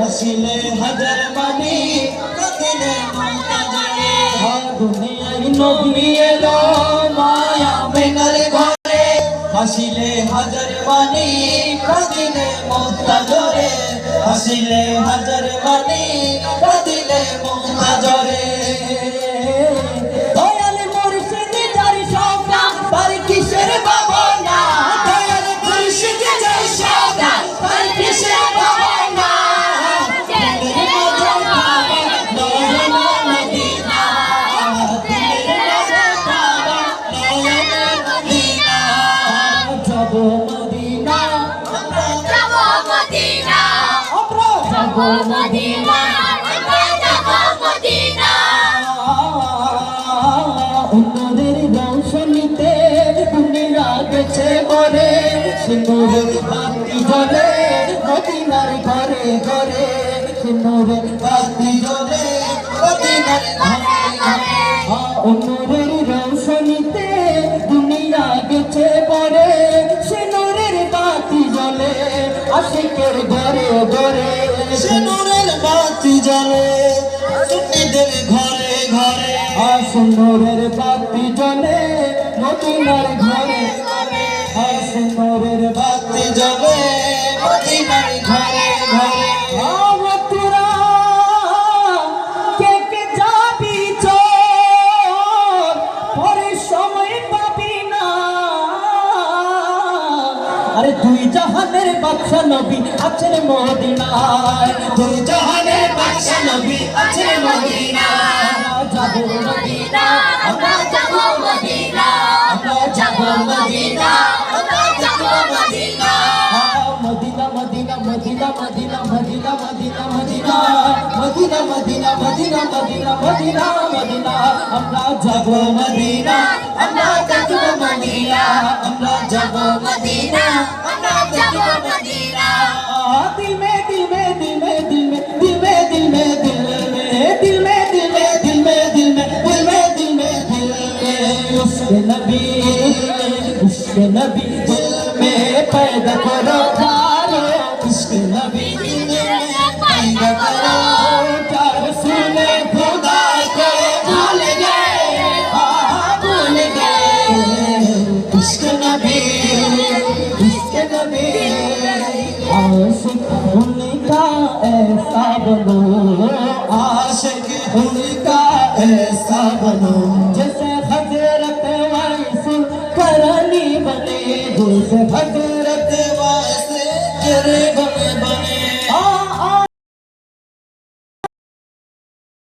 हसीले हजर मानी कदिले मुंतजरे दुनियाई नबी एलो माया बेगर घरे हसीले हजर मानी कदिले मुंतजरे हसीले हजर मानी कदिले मुंतजरे सिंदूर बाती जले मदीनार घरे घरे सिंदूर बाती जले मदीनार घरे घरे नूरेर रोशनीते दुनिया गेছে পরে सिंदूरेर बाती जले आशिकेर घरे घरे सिंदूरेर बाती जले सुन्नीদের ঘরে ঘরে सिंदूरेर बाती जले मदीनार घरे सिंदूरेर बाती जले मदीनार घरे घरे তোরা কে কে যাবি চল পরে সময় পাবি না আরে দুই জাহানের বাদশা নবী আছেন মদিনায় দুই জাহানের বাদশা নবী আছেন মদিনায় যাব মদিনা আমরা যাব মদিনা আমরা যাব Medina Medina Medina Medina Medina Medina Medina Medina Medina Medina Medina Medina আমরা যাব মদিনা আমরা যাব মদিনা আমরা যাব মদিনা আমরা যাব মদিনা दिल में दिल में दिल में दिल में दिल में दिल में दिल में दिल में दिल में दिल में दिल में दिल में दिल में उसके नबी दिल में पैदा करो उसके नबी दिल में पैदा करो क्या रसूल खुदा को भूल गए भूल गए उसके नबी आशिक उनका ऐसा बनो आशिक उनका ऐसा बनो जैसे हजरत वाइसुल करनी बने जैसे हजरत वाइस करे बने